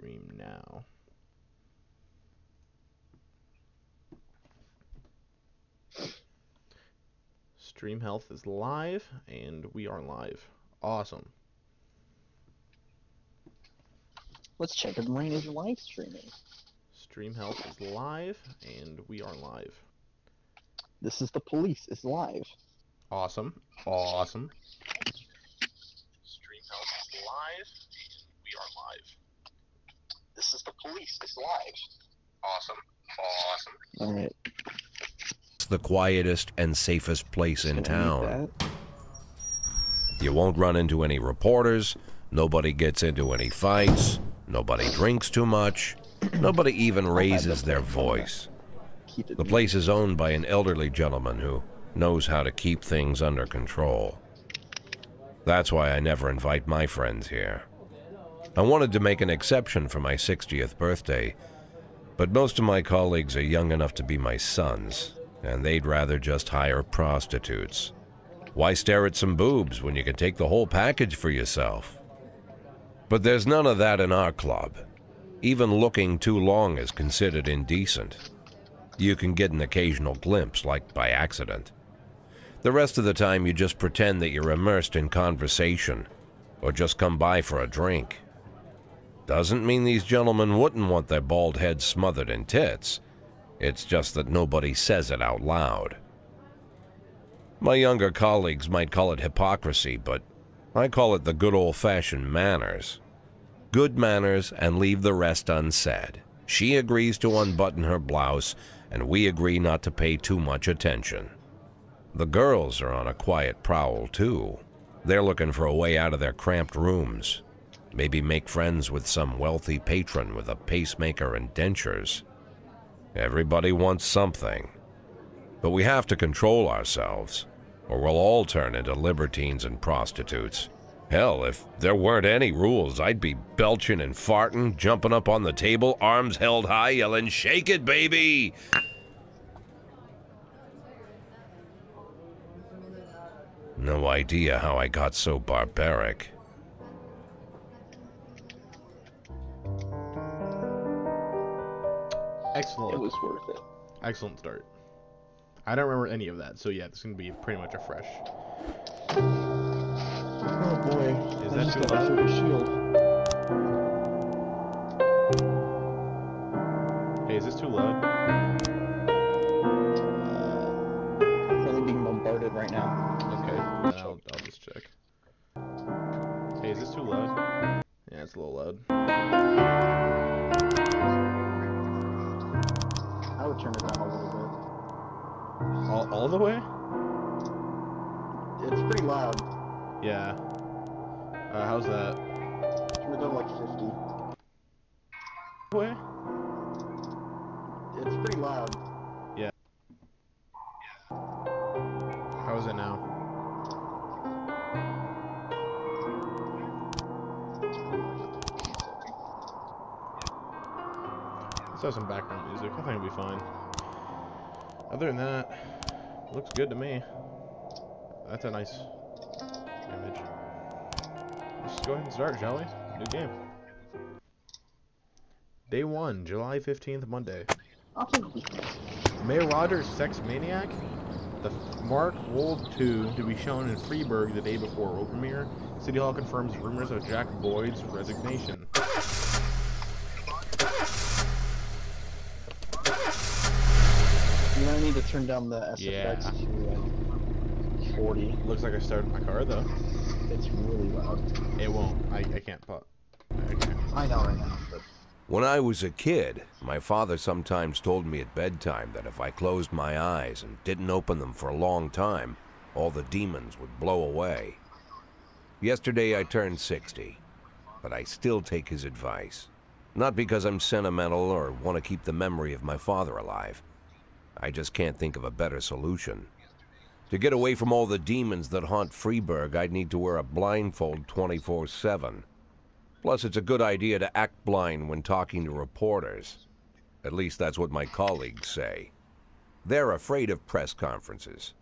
stream now. Stream Health is live, and we are live. Awesome. Let's check if Marine is live streaming. Stream Health is live, and we are live. This is the police. It's live. Awesome. Awesome. Stream Health is live, and we are live. This is the police. It's live. Awesome. Awesome. All right. It's the quietest and safest place in town. You won't run into any reporters. Nobody gets into any fights. Nobody drinks too much. Nobody even raises their voice. The place is owned by an elderly gentleman who knows how to keep things under control. That's why I never invite my friends here. I wanted to make an exception for my 60th birthday, but most of my colleagues are young enough to be my sons, and they'd rather just hire prostitutes. Why stare at some boobs when you can take the whole package for yourself? But there's none of that in our club. Even looking too long is considered indecent. You can get an occasional glimpse, like by accident. The rest of the time you just pretend that you're immersed in conversation, or just come by for a drink. Doesn't mean these gentlemen wouldn't want their bald heads smothered in tits. It's just that nobody says it out loud. My younger colleagues might call it hypocrisy, but I call it the good old-fashioned manners. Good manners and leave the rest unsaid. She agrees to unbutton her blouse, and we agree not to pay too much attention. The girls are on a quiet prowl, too. They're looking for a way out of their cramped rooms. Maybe make friends with some wealthy patron with a pacemaker and dentures. Everybody wants something. But we have to control ourselves, or we'll all turn into libertines and prostitutes. Hell, if there weren't any rules, I'd be belching and farting, jumping up on the table, arms held high, yelling, "Shake it, baby!" No idea how I got so barbaric. Excellent. It was worth it. Excellent start. I don't remember any of that, so yeah, it's going to be pretty much a fresh. Oh boy. Is I that just too got loud? through the shield. Hey, is this too loud? I'm really being bombarded right now. Okay, I'll just check. Hey, is this too loud? Yeah, it's a little loud. I would turn it down a little All the way? bit. It's pretty loud. Yeah. How's that? Turn it down like 50. Way? It's pretty loud. Yeah. How is it now? Let's have some background music. I think it'll be fine. Other than that, looks good to me. That's a nice image. Let's just go ahead and start, shall we? New game. Day 1, July 15th, Monday. Mayor Rogers, Sex Maniac? The Mark Wold 2 to be shown in Freeburg the day before world premiere. City Hall confirms rumors of Jack Boyd's resignation. You might need to turn down the SFX to 40. Looks like I started my car though. It's really loud. It won't. I can't pop. I know right now, but When I was a kid, my father sometimes told me at bedtime that if I closed my eyes and didn't open them for a long time, all the demons would blow away. Yesterday I turned 60, but I still take his advice. Not because I'm sentimental or want to keep the memory of my father alive. I just can't think of a better solution. To get away from all the demons that haunt Freeburg, I'd need to wear a blindfold 24/7. Plus, it's a good idea to act blind when talking to reporters. At least that's what my colleagues say. They're afraid of press conferences.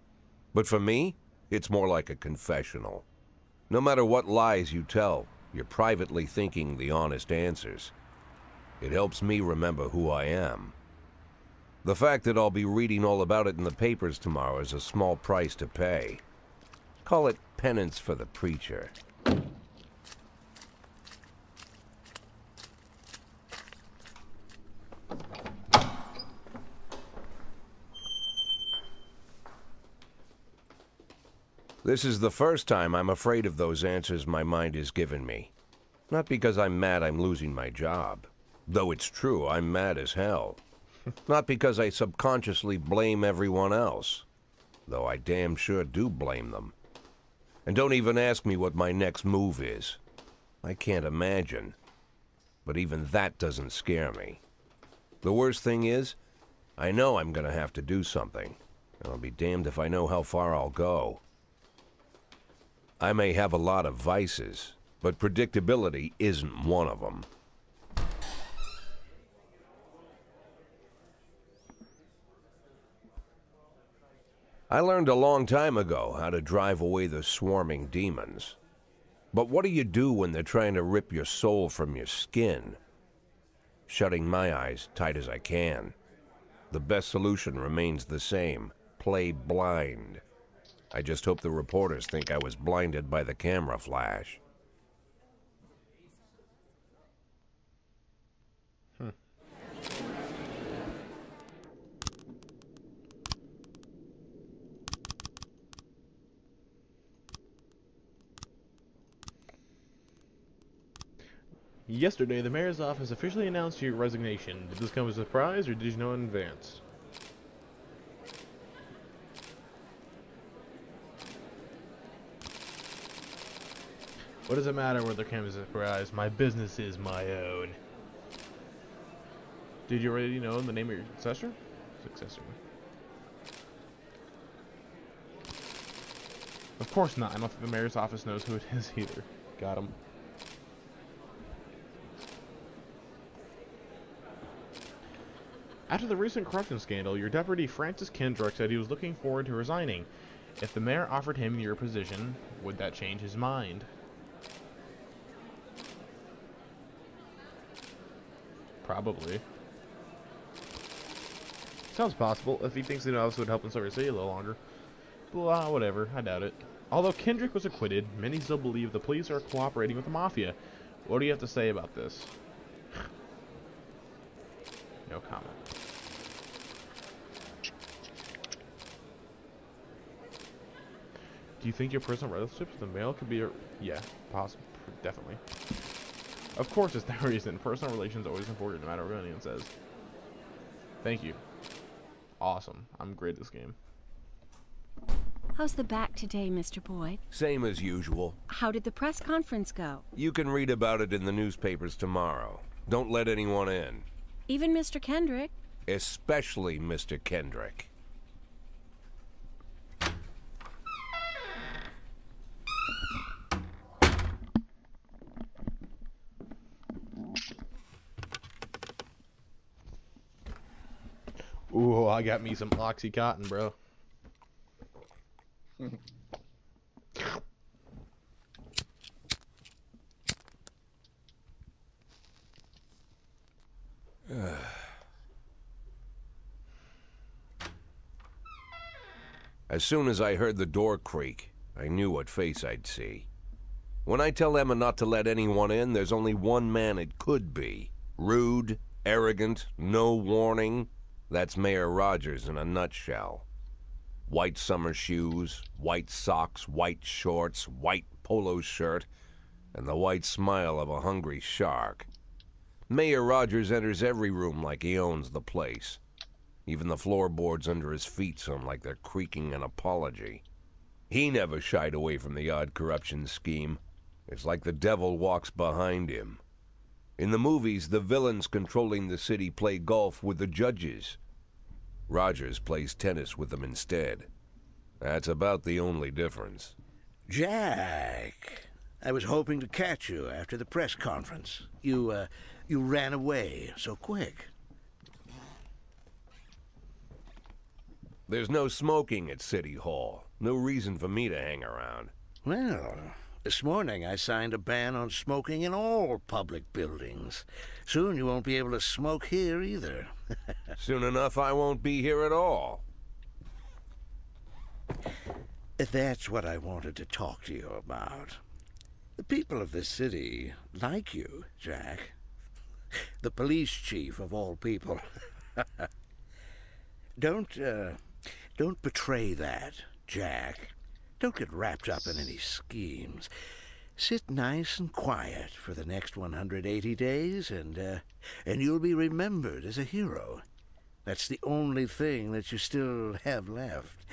But for me, it's more like a confessional. No matter what lies you tell, you're privately thinking the honest answers. It helps me remember who I am. The fact that I'll be reading all about it in the papers tomorrow is a small price to pay. Call it penance for the preacher. This is the first time I'm afraid of those answers my mind has given me. Not because I'm mad I'm losing my job. Though it's true, I'm mad as hell. Not because I subconsciously blame everyone else. Though I damn sure do blame them. And don't even ask me what my next move is. I can't imagine. But even that doesn't scare me. The worst thing is, I know I'm gonna have to do something. And I'll be damned if I know how far I'll go. I may have a lot of vices, but predictability isn't one of them. I learned a long time ago how to drive away the swarming demons. But what do you do when they're trying to rip your soul from your skin? Shutting my eyes tight as I can. The best solution remains the same: play blind. I just hope the reporters think I was blinded by the camera flash. Yesterday, the mayor's office officially announced your resignation. Did this come as a surprise, or did you know in advance? What does it matter whether it came as a surprise? My business is my own. Did you already know the name of your successor? Of course not. I don't think the mayor's office knows who it is either. Got him. After the recent corruption scandal, your deputy Francis Kendrick said he was looking forward to resigning. If the mayor offered him your position, would that change his mind? Probably. Sounds possible, if he thinks the office would help him serve his city a little longer. Blah, whatever, I doubt it. Although Kendrick was acquitted, many still believe the police are cooperating with the mafia. What do you have to say about this? No comment. Do you think your personal relationships with the mail could be a... Yeah, possible. Definitely. Of course it's the reason. Personal relations are always important, no matter what anyone says. Thank you. Awesome. I'm great at this game. How's the back today, Mr. Boyd? Same as usual. How did the press conference go? You can read about it in the newspapers tomorrow. Don't let anyone in. Even Mr. Kendrick? Especially Mr. Kendrick. Ooh, I got me some Oxycontin, bro. As soon as I heard the door creak, I knew what face I'd see. When I tell Emma not to let anyone in, there's only one man it could be. Rude, arrogant, no warning. That's Mayor Rogers in a nutshell. White summer shoes, white socks, white shorts, white polo shirt, and the white smile of a hungry shark. Mayor Rogers enters every room like he owns the place. Even the floorboards under his feet sound like they're creaking an apology. He never shied away from the odd corruption scheme. It's like the devil walks behind him. In the movies, the villains controlling the city play golf with the judges. Rogers plays tennis with them instead. That's about the only difference. Jack, I was hoping to catch you after the press conference. You ran away so quick. There's no smoking at City Hall. No reason for me to hang around. Well, This morning I signed a ban on smoking in all public buildings. Soon you won't be able to smoke here either. Soon enough, I won't be here at all. That's what I wanted to talk to you about. The people of this city like you, Jack. The police chief of all people. Don't betray that, Jack. Don't get wrapped up in any schemes. Sit nice and quiet for the next 180 days, and you'll be remembered as a hero. That's the only thing that you still have left.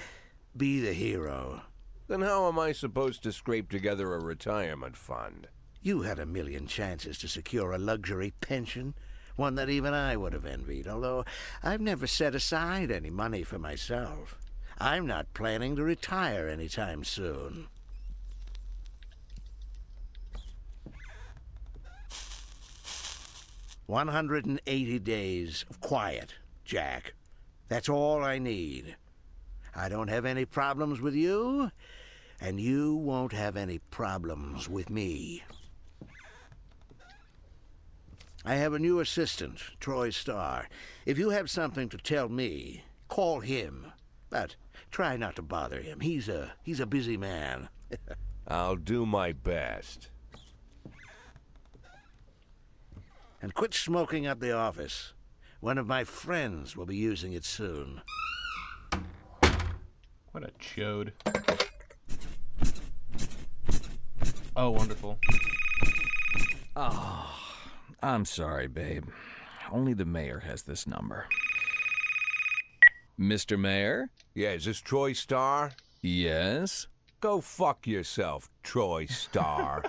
Be the hero. Then how am I supposed to scrape together a retirement fund? You had a million chances to secure a luxury pension, one that even I would have envied, although I've never set aside any money for myself. I'm not planning to retire anytime soon. "180 days of quiet, Jack. That's all I need. I don't have any problems with you, and you won't have any problems with me. I have a new assistant, Troy Starr. If you have something to tell me, call him. But try not to bother him. He's a busy man." I'll do my best. "And quit smoking at the office. One of my friends will be using it soon." What a chode. Oh, wonderful. Oh, I'm sorry, babe. Only the mayor has this number. Mr. Mayor? Yeah, is this Troy Starr? Yes? Go fuck yourself, Troy Starr.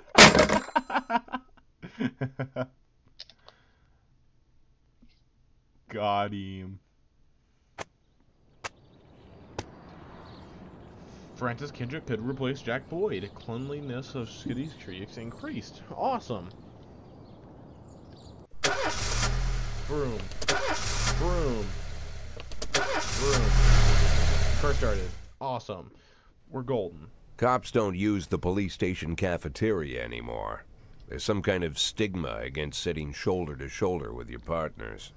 Got him. Francis Kendrick could replace Jack Boyd. Cleanliness of city streets increased. Awesome. Broom. Broom. Broom. Car started. Awesome. We're golden. Cops don't use the police station cafeteria anymore. There's some kind of stigma against sitting shoulder to shoulder with your partners.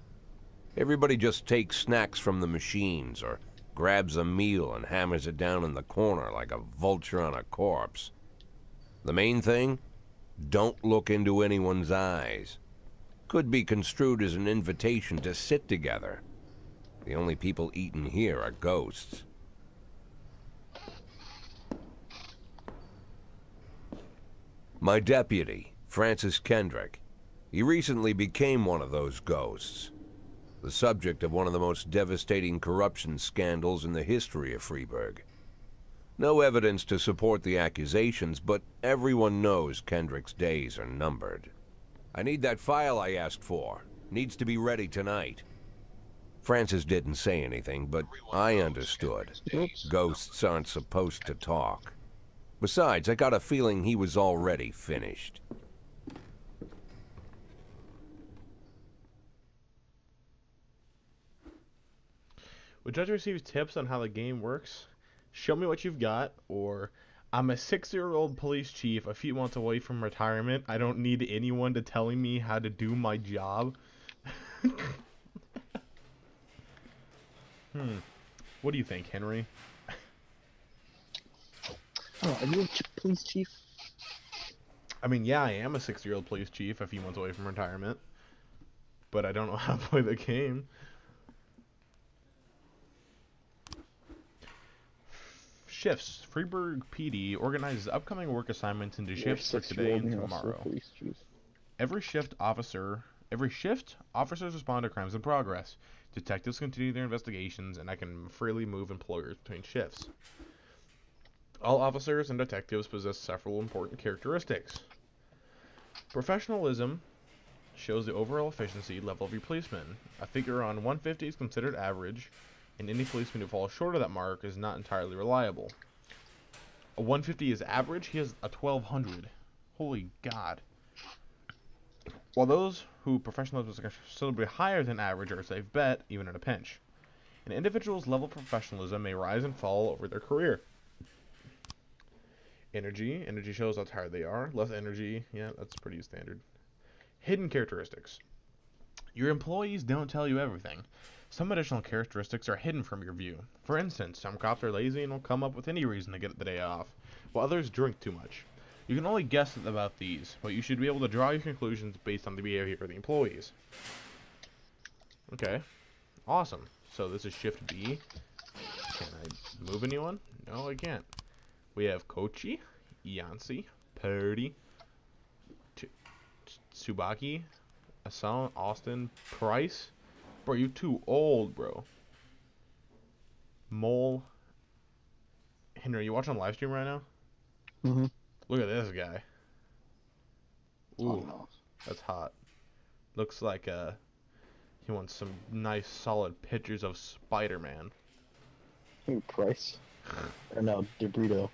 Everybody just takes snacks from the machines or grabs a meal and hammers it down in the corner like a vulture on a corpse. The main thing? Don't look into anyone's eyes. Could be construed as an invitation to sit together. The only people eaten here are ghosts. My deputy, Francis Kendrick. He recently became one of those ghosts. The subject of one of the most devastating corruption scandals in the history of Freeburg. No evidence to support the accusations, but everyone knows Kendrick's days are numbered. I need that file I asked for. Needs to be ready tonight. Francis didn't say anything, but I understood. Ghosts aren't supposed to talk. Besides, I got a feeling he was already finished. Would Judge receive tips on how the game works? Show me what you've got, or I'm a 6-year-old police chief a few months away from retirement. I don't need anyone to telling me how to do my job. What do you think, Henry? Oh, are you a police chief? I mean, yeah, I am a 6-year-old police chief a few months away from retirement. But I don't know how to play the game. Shifts. Freeburg PD organizes upcoming work assignments into shifts for today and tomorrow. Every shift, officers respond to crimes in progress. Detectives continue their investigations, and I can freely move employers between shifts. All officers and detectives possess several important characteristics. Professionalism shows the overall efficiency level of your policeman. A figure on 150 is considered average, and any policeman who falls short of that mark is not entirely reliable. A 150 is average, he has a 1200. Holy God. While those who professionalism is considerably higher than average are a safe bet, even in a pinch. An individual's level of professionalism may rise and fall over their career. Energy. Energy shows how tired they are. Less energy. Yeah, that's pretty standard. Hidden characteristics. Your employees don't tell you everything. Some additional characteristics are hidden from your view. For instance, some cops are lazy and will come up with any reason to get the day off, while others drink too much. You can only guess about these, but you should be able to draw your conclusions based on the behavior of the employees. Okay. Awesome. So this is Shift B. Can I move anyone? No, I can't. We have Kochi, Yancy, Purdy, Tsubaki, Assault, Austin, Price. Bro, you too old, bro. Mole. Henry, you watching live stream right now? Mm-hmm. Look at this guy. Ooh, Oh, no. that's hot. Looks like he wants some nice solid pictures of Spider-Man. Who, Price? Or no, DeBrito.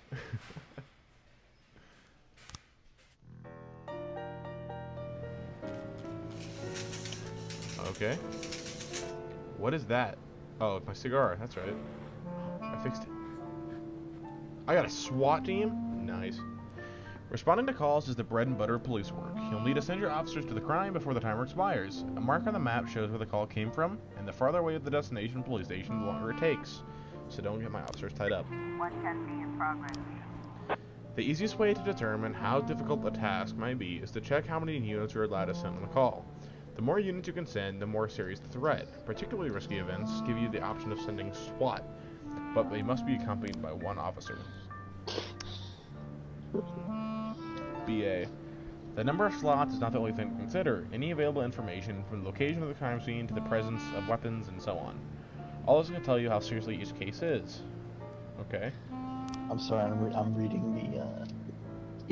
Okay. What is that? Oh, it's my cigar. That's right. I fixed it. I got a SWAT team? Nice. Responding to calls is the bread and butter of police work. You'll need to send your officers to the crime before the timer expires. A mark on the map shows where the call came from, and the farther away the destination police station, the longer it takes. So don't get my officers tied up. 110B in progress. The easiest way to determine how difficult the task might be is to check how many units you're allowed to send on the call. The more units you can send, the more serious the threat. Particularly risky events give you the option of sending SWAT, but they must be accompanied by one officer. BA. The number of slots is not the only thing to consider. Any available information, from the location of the crime scene to the presence of weapons and so on. All this can tell you how seriously each case is. Okay. I'm sorry, I'm reading the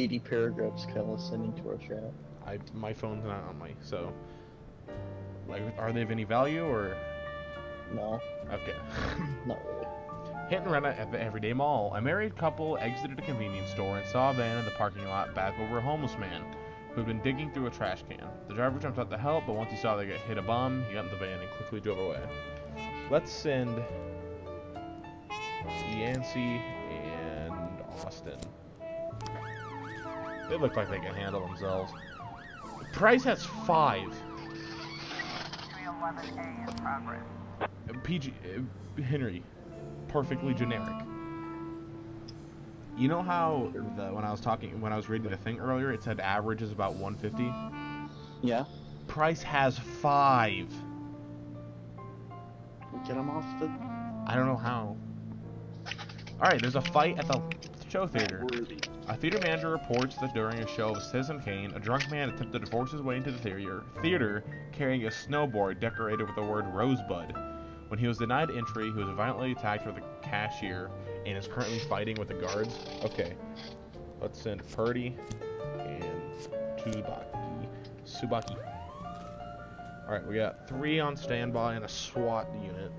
80 paragraphs Kella's sending to our chat. My phone's not on me, so... Like, are they of any value, or...? No. Okay. Not really. Hit and run at the Everyday Mall. A married couple exited a convenience store and saw a van in the parking lot back over a homeless man who had been digging through a trash can. The driver jumped out to help, but once he saw they get hit a bum, he got in the van and quickly drove away. Let's send Yancey and Austin. They look like they can handle themselves. Price has 5. 311A in progress. PG Henry, perfectly generic. You know how when I was reading the thing earlier, it said average is about 150. Yeah? Price has 5. Get him off the... I don't know how. Alright, there's a fight at the show theater. A theater manager reports that during a show of Citizen Kane, a drunk man attempted to force his way into the theater carrying a snowboard decorated with the word Rosebud. When he was denied entry, he was violently attacked by the cashier and is currently fighting with the guards. Okay, let's send Purdy and Tsubaki. Alright, we got 3 on standby and a SWAT unit.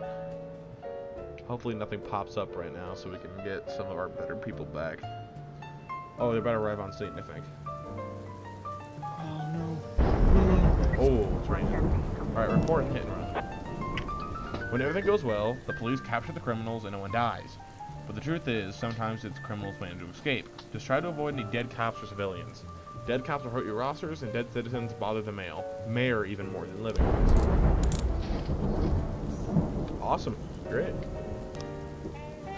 Hopefully nothing pops up right now so we can get some of our better people back. Oh, they're about to arrive on scene, I think. Oh, no. Oh, it's raining. Alright, report and hit and run. When everything goes well, the police capture the criminals and no one dies. But the truth is, sometimes it's criminals manage to escape. Just try to avoid any dead cops or civilians. Dead cops will hurt your rosters, and dead citizens bother the mayor even more than living ones. Awesome. Great.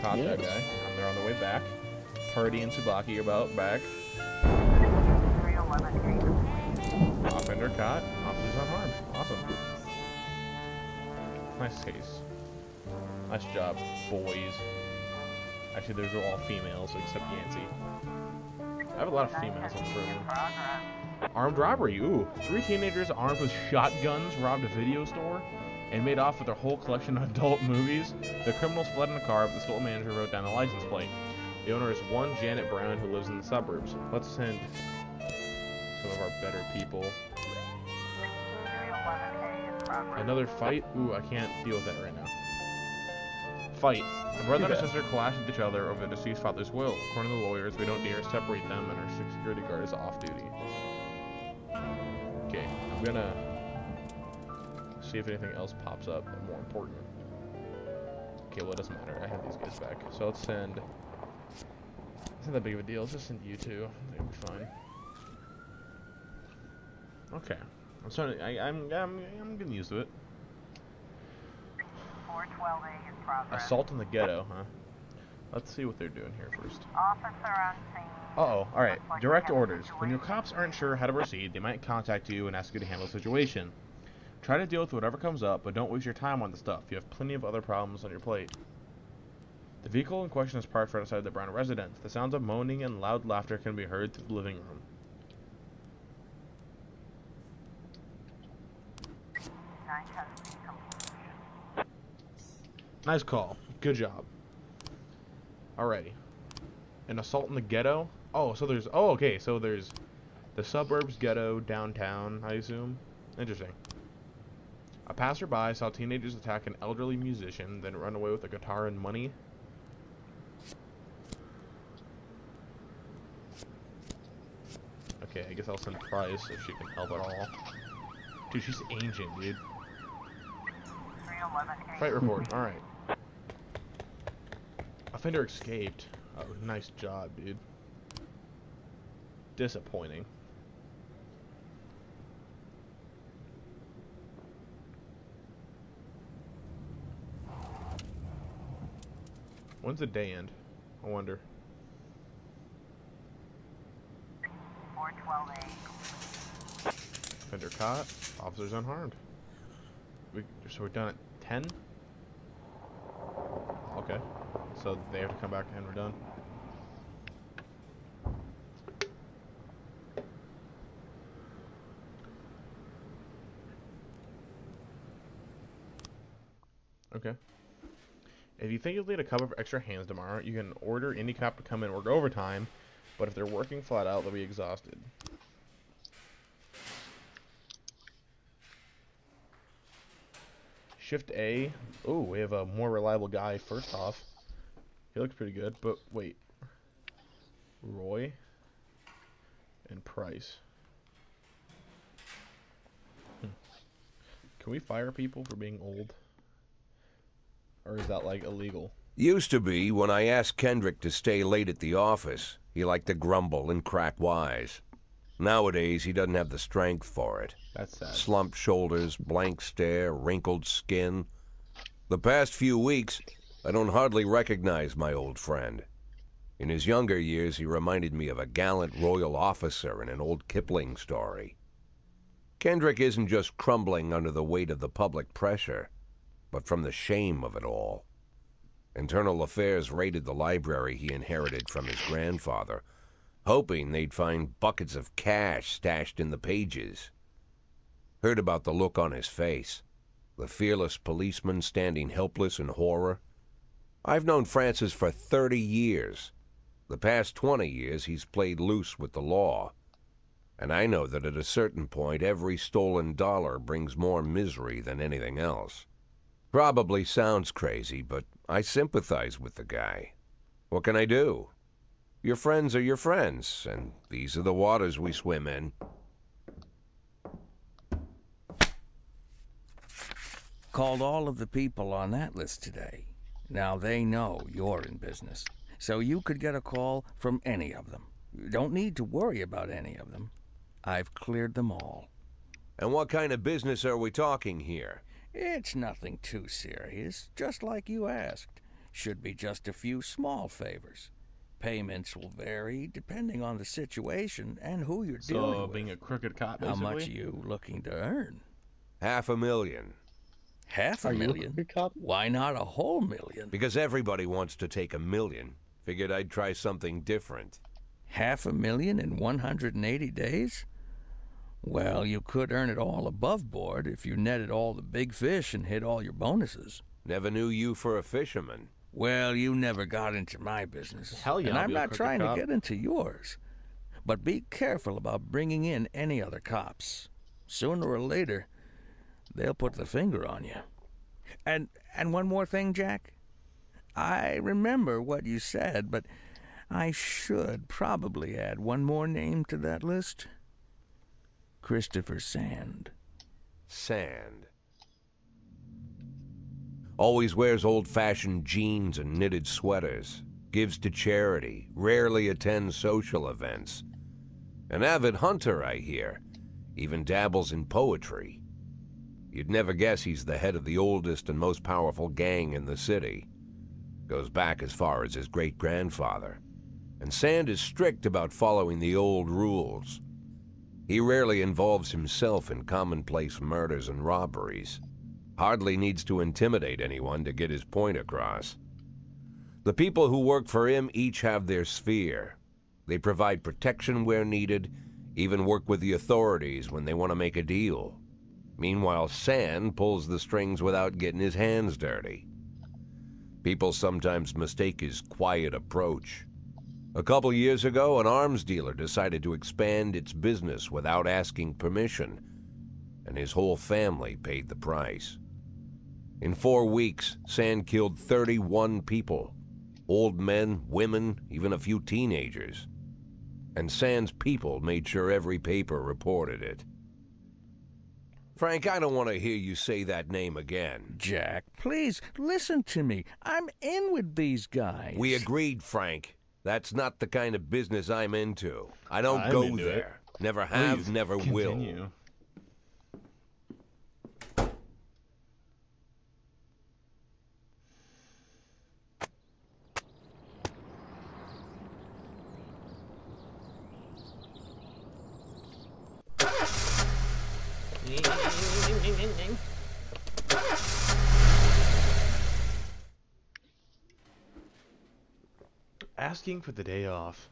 Caught that guy. They're on the way back. Purdy and Tsubaki are about back. 311A. Offender caught. Officers unharmed. Awesome. Nice case. Nice job, boys. Actually, those are all females except Yancy. I have a lot of females on the prison. Armed robbery. Ooh. 3 teenagers armed with shotguns robbed a video store and made off with their whole collection of adult movies. The criminals fled in a car, but the store manager wrote down the license plate. The owner is one Janet Brown who lives in the suburbs. Let's send some of our better people. 311A in progress. Another fight? Ooh, I can't deal with that right now. Fight. A brother and a sister clash with each other over the deceased father's will. According to the lawyers, we don't dare separate them, and our security guard is off duty. Okay, I'm gonna see if anything else pops up more important. Okay, well, it doesn't matter. I have these guys back. So let's send It's not that big of a deal. It's just into you two. I think it'll be fine. Okay. I'm starting. I'm getting used to it. 412A in progress. Assault in the ghetto, huh? Let's see what they're doing here first. Officer on scene. Uh-oh. Alright. Looks like Direct we have a orders. When your cops aren't sure how to proceed, they might contact you and ask you to handle the situation. Try to deal with whatever comes up, but don't waste your time on the stuff. You have plenty of other problems on your plate. The vehicle in question is parked right outside the Brown residence. The sounds of moaning and loud laughter can be heard through the living room. 910 feet completion. Nice call. Good job. Alrighty. An assault in the ghetto? Oh, so there's... Oh, okay. So there's the suburbs, ghetto, downtown, I assume. Interesting. A passerby saw teenagers attack an elderly musician, then run away with a guitar and money. Okay, I guess I'll send Price if she can help at all. Dude, she's ancient, dude. 311A. Fight report. Alright. Offender escaped. Oh, nice job, dude. Disappointing. When's the day end? I wonder. 412A. Offender caught. Officers unharmed. So we're done at 10? Okay. So they have to come back and we're done. Okay. If you think you'll need a couple of extra hands tomorrow, you can order any cop to come in and work overtime, but if they're working flat out, they'll be exhausted. Shift A. Oh, we have a more reliable guy first off. He looks pretty good, but wait. Roy and Price. Can we fire people for being old? Or is that, like, illegal? Used to be when I asked Kendrick to stay late at the office. He liked to grumble and crack wise. Nowadays, he doesn't have the strength for it. That's sad. Slumped shoulders, blank stare, wrinkled skin. The past few weeks, I don't hardly recognize my old friend. In his younger years, he reminded me of a gallant royal officer in an old Kipling story. Kendrick isn't just crumbling under the weight of the public pressure, but from the shame of it all. Internal Affairs raided the library he inherited from his grandfather, hoping they'd find buckets of cash stashed in the pages. Heard about the look on his face, the fearless policeman standing helpless in horror. I've known Francis for 30 years. The past 20 years he's played loose with the law. And I know that at a certain point every stolen dollar brings more misery than anything else. Probably sounds crazy, but I sympathize with the guy. What can I do? Your friends are your friends, and these are the waters we swim in. Called all of the people on that list today. Now they know you're in business, so you could get a call from any of them. You don't need to worry about any of them. I've cleared them all. And what kind of business are we talking here? It's nothing too serious, just like you asked. Should be just a few small favors. Payments will vary depending on the situation and who you're dealing So, with. being a crooked cop, How basically? much are you looking to earn? $500,000. Half a Are you a million? crooked cop? Why not a whole million? Because everybody wants to take $1 million. Figured I'd try something different. $500,000 in 180 days? Well, you could earn it all above board if you netted all the big fish and hit all your bonuses. Never knew you for a fisherman. Well, you never got into my business. Hell yeah, and I'll I'm be a not crooked trying cop. to get into yours. But be careful about bringing in any other cops. Sooner or later, they'll put the finger on you. And one more thing, Jack. I remember what you said, but I should probably add one more name to that list. Christopher Sand. Sand. Always wears old-fashioned jeans and knitted sweaters. gives to charity, rarely attends social events. An avid hunter, I hear, even dabbles in poetry. You'd never guess he's the head of the oldest and most powerful gang in the city. Goes back as far as his great-grandfather. And Sand is strict about following the old rules. He rarely involves himself in commonplace murders and robberies. Hardly needs to intimidate anyone to get his point across. The people who work for him each have their sphere. They provide protection where needed, even work with the authorities when they want to make a deal. Meanwhile, Sand pulls the strings without getting his hands dirty. People sometimes mistake his quiet approach. A couple years ago, an arms dealer decided to expand its business without asking permission, and his whole family paid the price. In 4 weeks, Sand killed 31 people. Old men, women, even a few teenagers. And Sand's people made sure every paper reported it. Frank, I don't want to hear you say that name again. Jack, please, listen to me. I'm in with these guys. We agreed, Frank. That's not the kind of business I'm into. I don't go there. Never have, never will. Asking for the day off.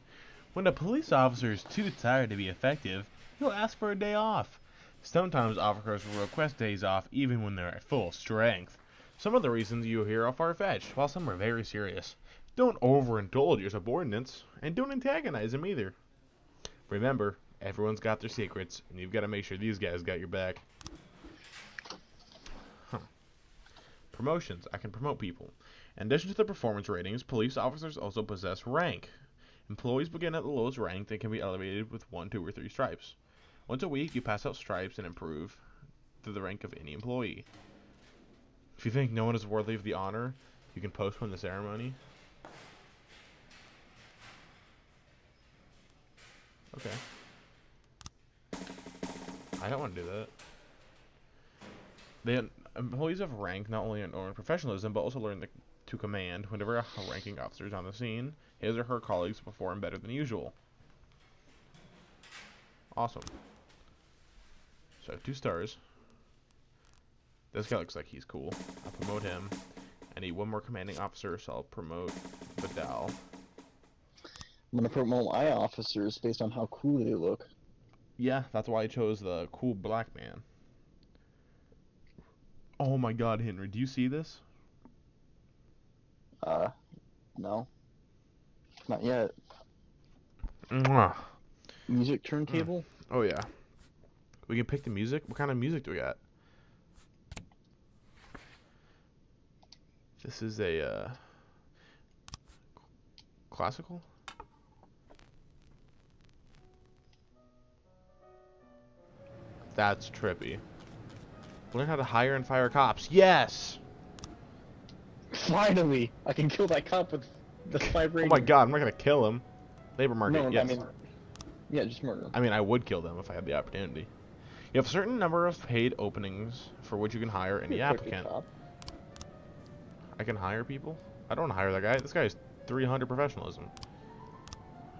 When a police officer is too tired to be effective, he'll ask for a day off. Sometimes officers will request days off even when they're at full strength. Some of the reasons you hear are far-fetched, while some are very serious. Don't overindulge your subordinates, and don't antagonize them either. Remember, everyone's got their secrets, and you've got to make sure these guys got your back. Promotions. I can promote people. In addition to the performance ratings, police officers also possess rank. Employees begin at the lowest rank and can be elevated with 1, 2, or 3 stripes. Once a week, you pass out stripes and improve to the rank of any employee. If you think no one is worthy of the honor, you can postpone the ceremony. Okay. I don't want to do that. Employees of rank not only learn professionalism, but also learn to command. Whenever a ranking officer is on the scene, his or her colleagues perform better than usual. Awesome. So, 2 stars. This guy looks like he's cool. I'll promote him. I need 1 more commanding officer, so I'll promote Vidal. I'm gonna promote my officers based on how cool they look. Yeah, that's why I chose the cool black man. Oh my god, Henry, do you see this? No. Not yet. Mwah. Music turntable? Oh yeah. We can pick the music? What kind of music do we got? This is a, classical? That's trippy. Learn how to hire and fire cops. Yes! Finally! I can kill that cop with the 5 rating. Oh my god, I'm not gonna kill him. Labor market, No, yes. I mean, yeah, just murder him. I mean, I would kill them if I had the opportunity. You have a certain number of paid openings for which you can hire any applicant. I can hire people? I don't want to hire that guy. This guy has 300 professionalism.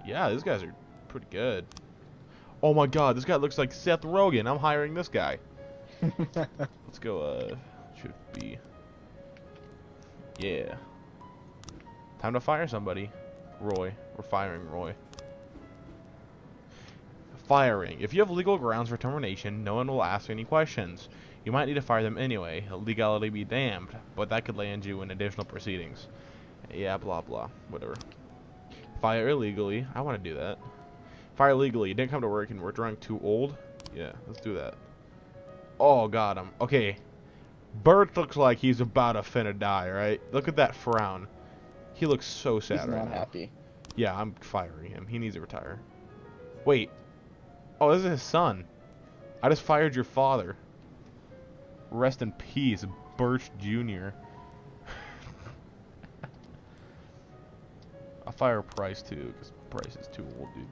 Yeah, these guys are pretty good. Oh my god, this guy looks like Seth Rogen. I'm hiring this guy. Let's go, should be... Yeah. Time to fire somebody. Roy. We're firing Roy. Firing. If you have legal grounds for termination, no one will ask any questions. You might need to fire them anyway. Legality be damned, but that could land you in additional proceedings. Yeah, blah blah. Whatever. Fire illegally. I want to do that. Fire legally. You didn't come to work and we're drunk, too old? Yeah, let's do that. Oh god, okay. Bert looks like he's about to finna die, right? Look at that frown. He looks so sad He's right not now. happy. Yeah, I'm firing him. He needs to retire. Wait. Oh, this is his son. I just fired your father. Rest in peace, Birch Jr. I'll fire Price too, because Price is too old, dude.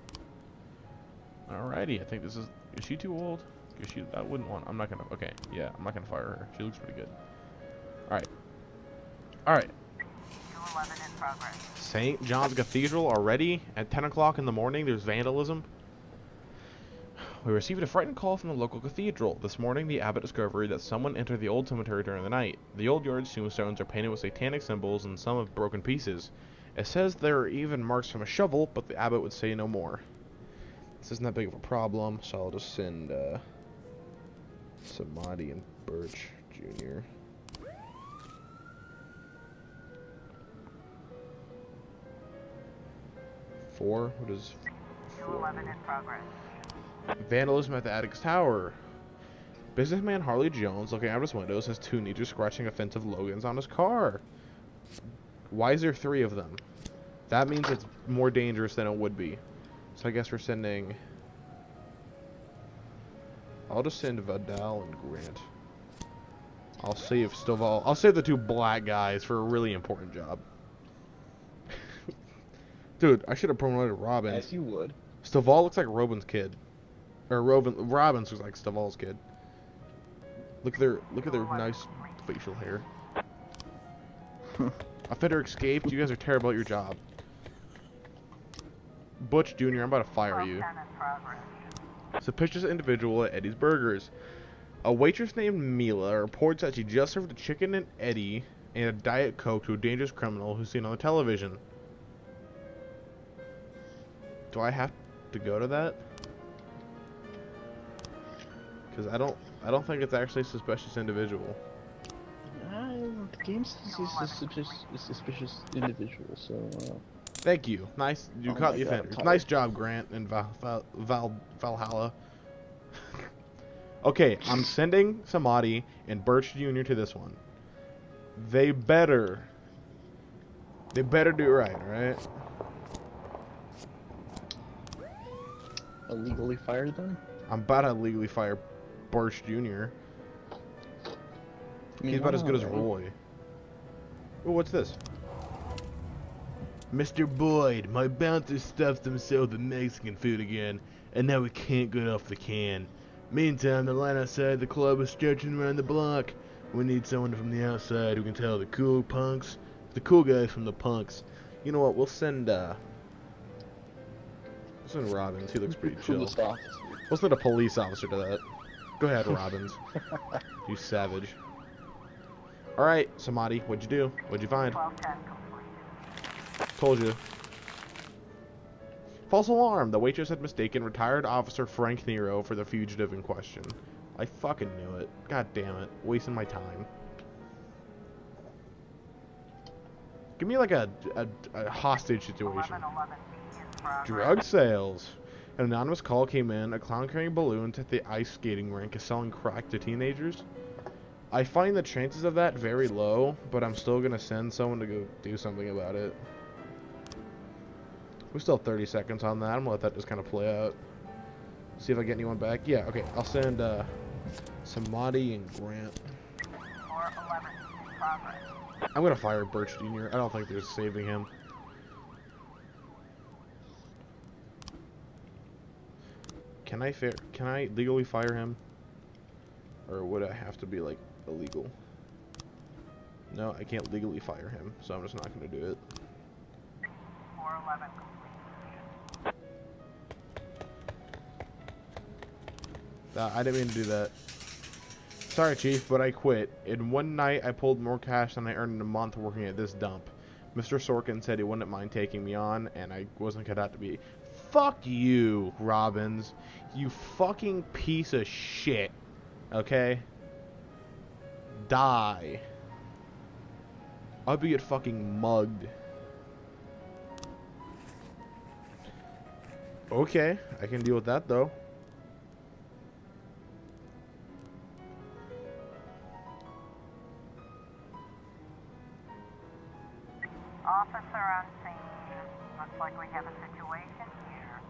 Alrighty, I think this is she too old? Is she, I wouldn't want, I'm not gonna, okay, yeah, I'm not gonna fire her. She looks pretty good. Alright. Alright. 211 in progress. St. John's Cathedral already? At 10 o'clock in the morning, there's vandalism? We received a frightened call from the local cathedral. This morning, the abbot discovered that someone entered the old cemetery during the night. The old yard's tombstones are painted with satanic symbols and some have broken pieces. It says there are even marks from a shovel, but the abbot would say no more. This isn't that big of a problem, so I'll just send Samadhi and Birch Jr. Four? What is 211 in progress. vandalism at the Attic's Tower? Businessman Harley Jones, looking out of his windows, has two teenagers scratching offensive logans on his car. Why is there 3 of them? That means it's more dangerous than it would be. So I guess we're sending... I'll just send Vidal and Grant. I'll save Stovall. I'll save the 2 black guys for a really important job. Dude, I should have promoted Robbins. As you would. Stovall looks like Robin's kid. Or Robbins looks like Stovall's kid. Look at their nice facial hair. Offender escaped. You guys are terrible at your job. Butch Jr., I'm about to fire you. 10 in progress. Suspicious individual at Eddie's Burgers. A waitress named Mila reports that she just served a chicken and Eddie and a Diet Coke to a dangerous criminal who's seen on the television. Do I have to go to that? Because I don't think it's actually a suspicious individual. The game says he's a suspicious individual, so... Thank you. Nice. You Oh caught my the God, offenders. I'm Nice tired. job, Grant and Valhalla. Okay, I'm sending Samadhi and Birch Jr. to this one. They better do it right, alright? illegally fired them? I'm about to legally fire Birch Jr. I mean, He's about as good as right? Roy. Oh, what's this? Mr. Boyd, my bouncer stuffed himself with Mexican food again, and now we can't get off the can. Meantime, the line outside the club is stretching around the block. We need someone from the outside who can tell the cool punks, the cool guys from the punks. You know what? We'll send Robbins. He looks pretty chill. Coolest officer. We'll send a police officer to that. Go ahead, Robbins. You savage. Alright, Samadhi, what'd you do? What'd you find? 1210 completed. Told you. False alarm. The waitress had mistaken retired officer Frank Nero for the fugitive in question. I fucking knew it. God damn it. Wasting my time. Give me like a hostage situation. 1111B in progress. Drug sales. An anonymous call came in. A clown carrying balloons at the ice skating rink is selling crack to teenagers. I find the chances of that very low, but I'm still gonna send someone to go do something about it. We still have 30 seconds on that. I'm gonna let that just kind of play out. See if I get anyone back. Yeah, okay. I'll send Samadhi and Grant. 411 in progress. I'm gonna fire Birch Jr. I don't think there's saving him. Can I legally fire him? Or would I have to be like illegal? No, I can't legally fire him, so I'm just not gonna do it. 411 complete. I didn't mean to do that. Sorry, Chief, but I quit. In one night, I pulled more cash than I earned in a month working at this dump. Mr. Sorkin said he wouldn't mind taking me on, and I wasn't cut out to be. Fuck you, Robbins. You fucking piece of shit. Okay? Die. I'll be get fucking mugged. Okay, I can deal with that, though. Officer on scene. Looks like we have a situation here.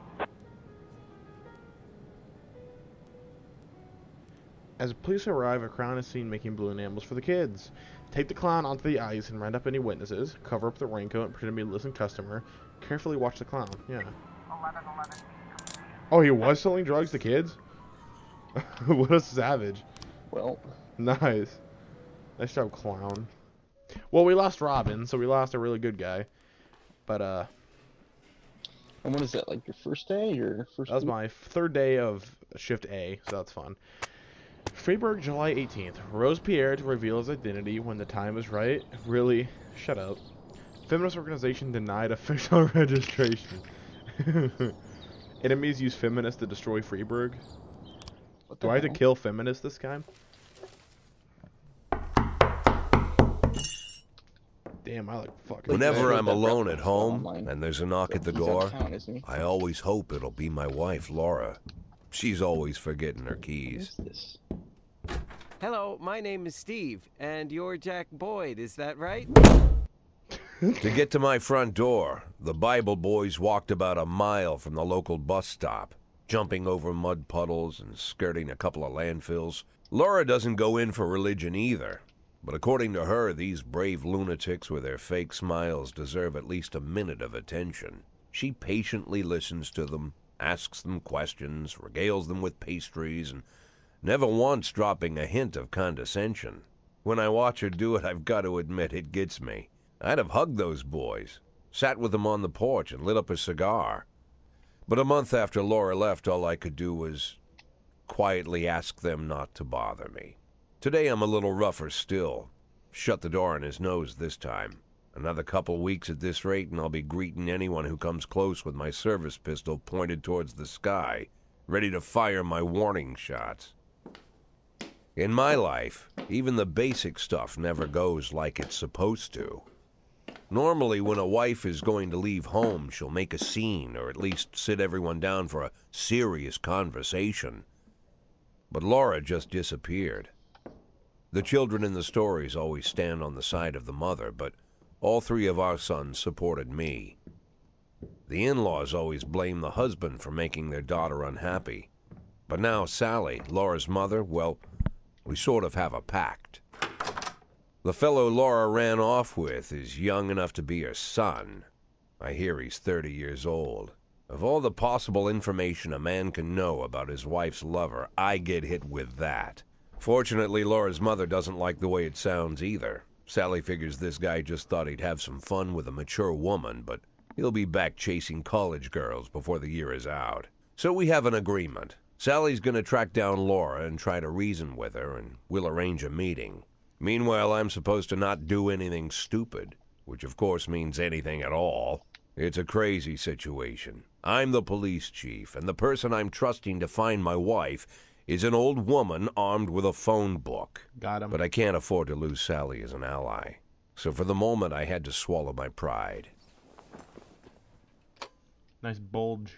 As police arrive, a clown is seen making balloon animals for the kids. Take the clown onto the ice and round up any witnesses. Cover up the raincoat and pretend to be a listening customer. Carefully watch the clown. Yeah. 1111. Oh, he was selling drugs to kids? What a savage. Well, Nice. Nice job, clown. Well, we lost Robin, so we lost a really good guy. But, and what is that, like your first day or first that was week? my third day of shift A, so that's fun. Freiburg, July 18th. Robespierre to reveal his identity when the time is right. Really? Shut up. Feminist organization denied official registration. Enemies use feminists to destroy Freiburg. What the Do I have to hell? kill feminists this time? Damn, I like fucking. Whenever I I'm heard that alone reference at home online. and there's a knock at the He's out door, of town, isn't he? I always hope it'll be my wife, Laura. She's always forgetting her keys. What is this? Hello, my name is Steve, and you're Jack Boyd, is that right? To get to my front door, the Bible boys walked about a mile from the local bus stop, jumping over mud puddles and skirting a couple of landfills. Laura doesn't go in for religion either, but according to her, these brave lunatics with their fake smiles deserve at least a minute of attention. She patiently listens to them, asks them questions, regales them with pastries, and never once dropping a hint of condescension. When I watch her do it, I've got to admit it gets me. I'd have hugged those boys, sat with them on the porch and lit up a cigar. But a month after Laura left, all I could do was quietly ask them not to bother me. Today I'm a little rougher still. Shut the door on his nose this time. Another couple weeks at this rate and I'll be greeting anyone who comes close with my service pistol pointed towards the sky, ready to fire my warning shots. In my life, even the basic stuff never goes like it's supposed to. Normally, when a wife is going to leave home, she'll make a scene, or at least sit everyone down for a serious conversation. But Laura just disappeared. The children in the stories always stand on the side of the mother, but all three of our sons supported me. The in-laws always blame the husband for making their daughter unhappy. But now Sally, Laura's mother, well, we sort of have a pact. The fellow Laura ran off with is young enough to be her son. I hear he's 30 years old. Of all the possible information a man can know about his wife's lover, I get hit with that. Fortunately, Laura's mother doesn't like the way it sounds either. Sally figures this guy just thought he'd have some fun with a mature woman, but he'll be back chasing college girls before the year is out. So we have an agreement. Sally's gonna track down Laura and try to reason with her, and we'll arrange a meeting. Meanwhile, I'm supposed to not do anything stupid, which of course means anything at all. It's a crazy situation. I'm the police chief, and the person I'm trusting to find my wife is an old woman armed with a phone book. Got him. But I can't afford to lose Sally as an ally. So for the moment, I had to swallow my pride. Nice bulge.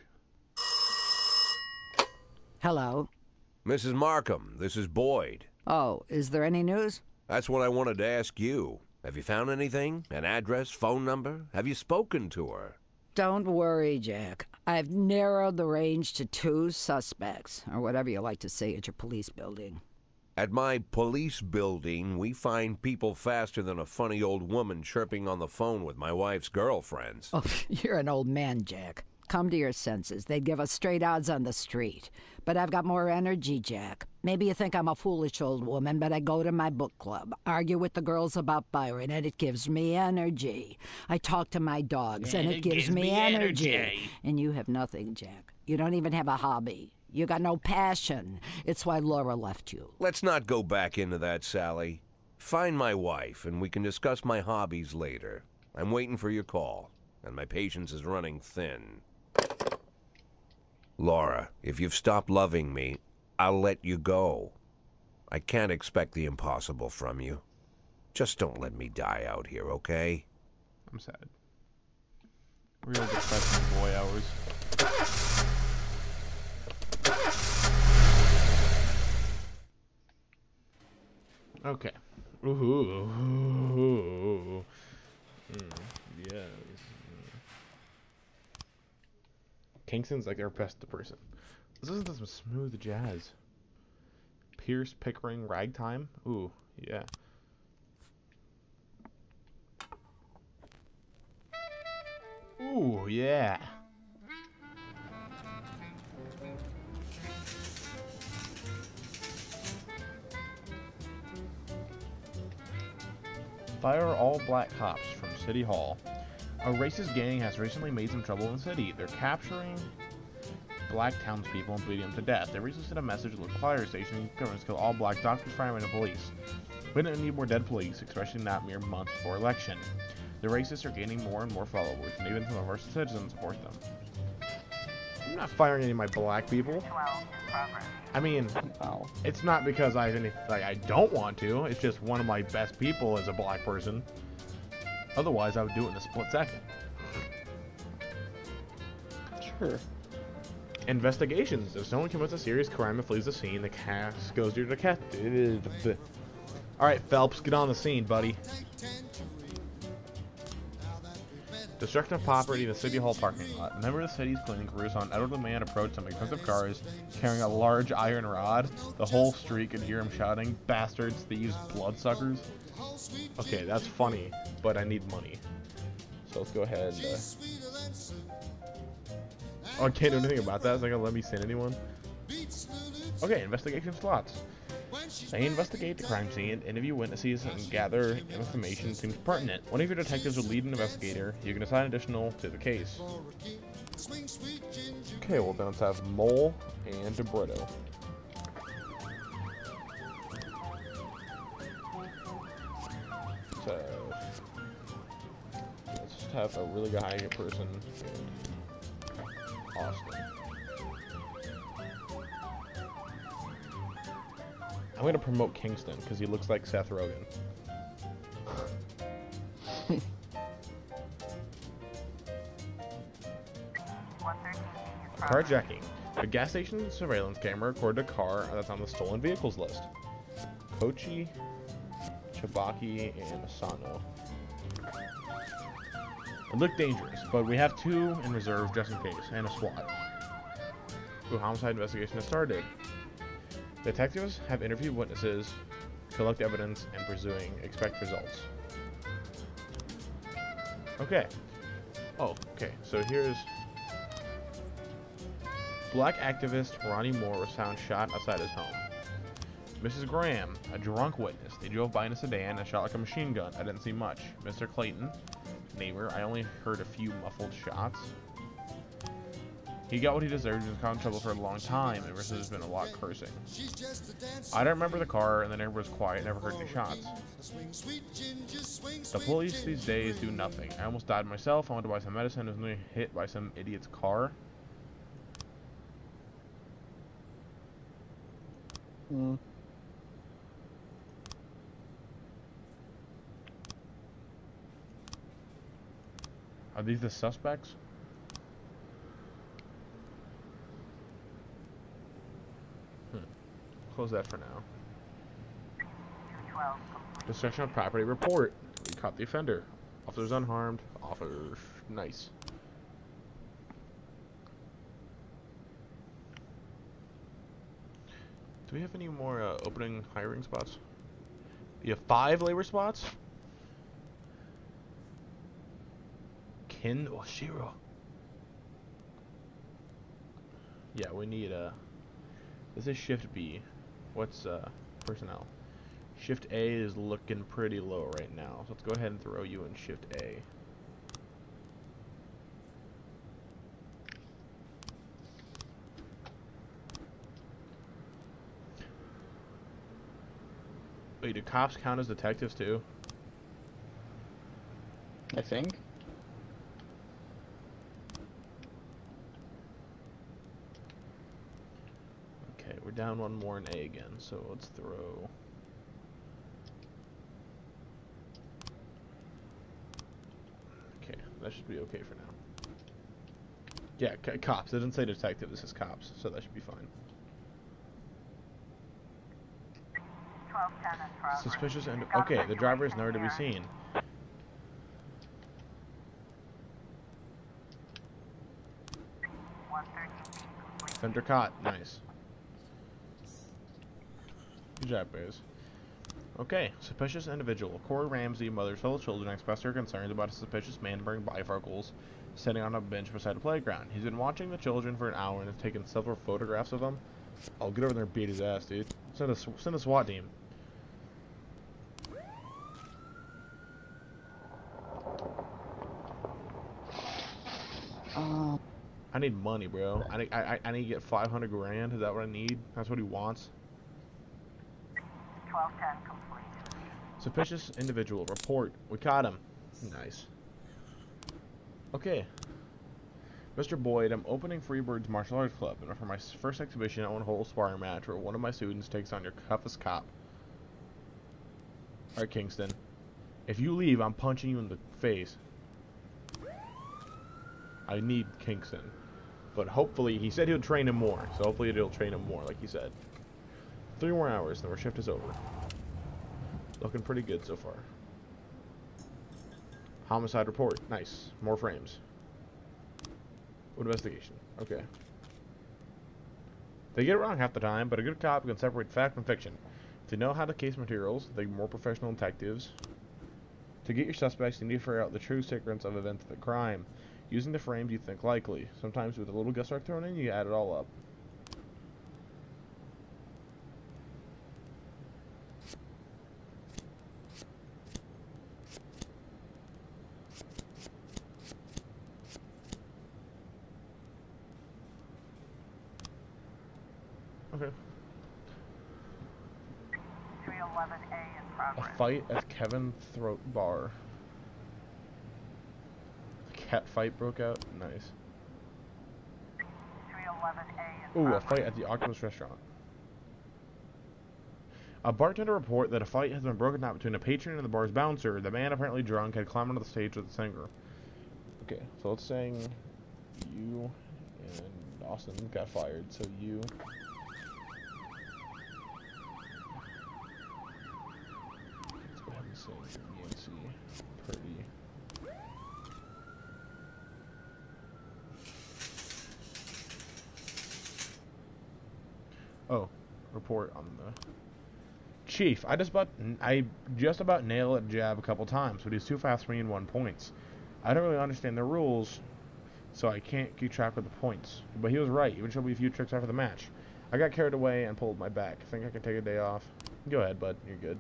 Hello. Mrs. Markham, this is Boyd. Oh, is there any news? That's what I wanted to ask you. Have you found anything? An address, phone number? Have you spoken to her? Don't worry, Jack. I've narrowed the range to 2 suspects, or whatever you like to say at your police building. At my police building, we find people faster than a funny old woman chirping on the phone with my wife's girlfriends. Oh, you're an old man, Jack. Come to your senses. They'd give us straight odds on the street. But I've got more energy, Jack. Maybe you think I'm a foolish old woman, but I go to my book club, argue with the girls about Byron, and it gives me energy. I talk to my dogs, and it gives me energy. And you have nothing, Jack. You don't even have a hobby. You got no passion. It's why Laura left you. Let's not go back into that, Sally. Find my wife, and we can discuss my hobbies later. I'm waiting for your call, and my patience is running thin. Laura, if you've stopped loving me, I'll let you go. I can't expect the impossible from you. Just don't let me die out here, okay? I'm sad. Real depressing boy hours. Okay. Ooh. Yes. Kingston's like our best person. Let's listen to some smooth jazz. Pierce, Pickering, Ragtime. Ooh, yeah. Ooh, yeah. Fire all black cops from City Hall. A racist gang has recently made some trouble in the city. They're capturing black townspeople and beating them to death. They recently sent a message to the local fire station. Governments kill all black doctors, firemen, and police. We don't need more dead police, especially not mere months before election. The racists are gaining more and more followers, and even some of our citizens support them. I'm not firing any of my black people. I mean, it's not because I don't want to. It's just one of my best people is a black person. Otherwise, I would do it in a split second. Sure. Investigations. If someone commits a serious crime and flees the scene, the cast goes to the Alright, Phelps, get on the scene, buddy. Destruction of property in the City Hall parking lot. A member of the city's cleaning crew saw an elderly man approach some expensive cars carrying a large iron rod. The whole street could hear him shouting, "Bastards, thieves, bloodsuckers." Okay, that's funny, but I need money. So let's go ahead and... Oh, I can't do anything about that. It's not gonna let me send anyone. Okay, investigation slots. They investigate the crime scene, interview witnesses, and gather information seems pertinent. One of your detectives will lead an investigator. You can assign additional to the case. Okay, well then let's have Mole and DeBrito. So let's just have a really high person. Austin. I'm gonna promote Kingston because he looks like Seth Rogen. Carjacking. The gas station surveillance camera recorded a car that's on the stolen vehicles list. Kochi, Chabaki, and Asano. It looked dangerous, but we have 2 in reserve just in case, and a SWAT. Ooh, homicide investigation has started. Detectives have interviewed witnesses, collect evidence, and expect results. Okay. Oh, okay. So here's... Black activist Ronnie Moore was found shot outside his home. Mrs. Graham, a drunk witness. They drove by in a sedan and shot like a machine gun. I didn't see much. Mr. Clayton, neighbor. I only heard a few muffled shots. He got what he deserved and was caught in trouble for a long time, and there's been a lot of cursing. I don't remember the car, and the neighbor was quiet, never heard any shots. The police these days do nothing. I almost died myself. I went to buy some medicine. I was nearly hit by some idiot's car. Are these the suspects? Close that for now. Destruction of property report. We caught the offender. Officers unharmed. Officers nice. Do we have any more opening hiring spots? We have 5 labor spots. Ken Oshiro. Yeah, we need this is shift B. What's personnel? Shift A is looking pretty low right now, so let's go ahead and throw you in shift A. Wait, do cops count as detectives too? I think. Okay, we're down 1 more in A again, so let's throw... Okay, that should be okay for now. Yeah, cops. It didn't say detective, this is cops, so that should be fine. Suspicious and... Okay, the driver is nowhere to be seen. Center caught. Nice. Good job, boys. Okay, suspicious individual. Corey Ramsey, mother's fellow children, expressed her concerns about a suspicious man wearing bifocals sitting on a bench beside a playground. He's been watching the children for an hour and has taken several photographs of them. I'll get over there and beat his ass, dude. Send a SWAT team. I need money, bro. I need to get 500 grand. Is that what I need? That's what he wants. 1210 complete. Suspicious individual. Report. We caught him. Nice. Okay. Mr. Boyd, I'm opening Freebird's Martial Arts Club, and for my first exhibition, I want to hold a sparring match where one of my students takes on your toughest cop. Alright, Kingston. If you leave, I'm punching you in the face. I need Kingston. But hopefully, he said he'll train him more, so hopefully he'll train him more, like he said. 3 more hours, then our shift is over. Looking pretty good so far. Homicide report. Nice. More frames. Investigation. Okay. They get it wrong half the time, but a good cop can separate fact from fiction. If they know how to case materials, they're more professional detectives. To get your suspects, you need to figure out the true sequence of events of the crime, using the frames you think likely. Sometimes with a little guesswork thrown in, you add it all up. Okay. 311A in progress. A fight at Kevin Throat Bar. A cat fight broke out. Nice. 311A in Ooh, a progress. fight at the Octopus Restaurant. A bartender report that a fight has been broken out between a patron and the bar's bouncer. The man, apparently drunk, had climbed onto the stage with the singer. Okay, so let's say you and Austin got fired, so you... Let's go ahead and say Nancy Purdy. Oh, report on the Chief. I just about nailed a jab a couple times, but he's too fast for me in 1 points. I don't really understand the rules, so I can't keep track of the points. But he was right. Even showed me a few tricks after the match. I got carried away and pulled my back. Think I can take a day off? Go ahead, bud. You're good.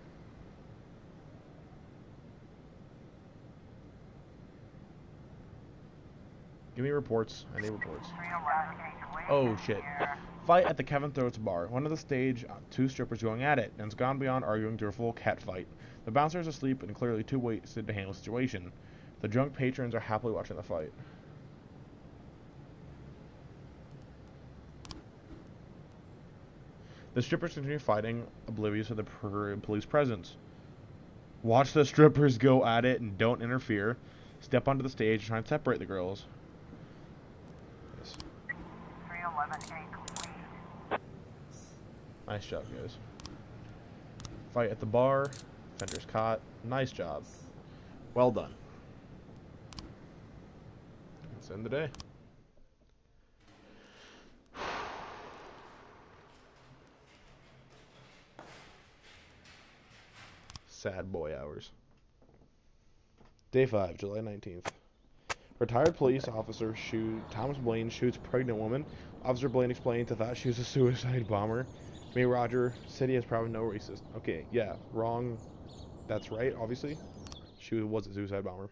Give me reports. I need reports. Oh shit. Fight at the Kevin Throats Bar. One of the stage, 2 strippers going at it, and it's gone beyond arguing to a full cat fight. The bouncer is asleep and clearly too wasted to handle the situation. The drunk patrons are happily watching the fight. The strippers continue fighting, oblivious of the police presence. Watch the strippers go at it and don't interfere. Step onto the stage and try and separate the girls. 311A complete. Nice job, guys. Fight at the bar. Fender's caught. Nice job. Well done. Let's end the day. Sad boy hours. Day 5, July 19th. Retired police officer Thomas Blaine shoots pregnant woman. Officer Blaine explains to thought she was a suicide bomber. May Roger said he has probably no racist. Okay, yeah, wrong. That's right, obviously. She was a suicide bomber.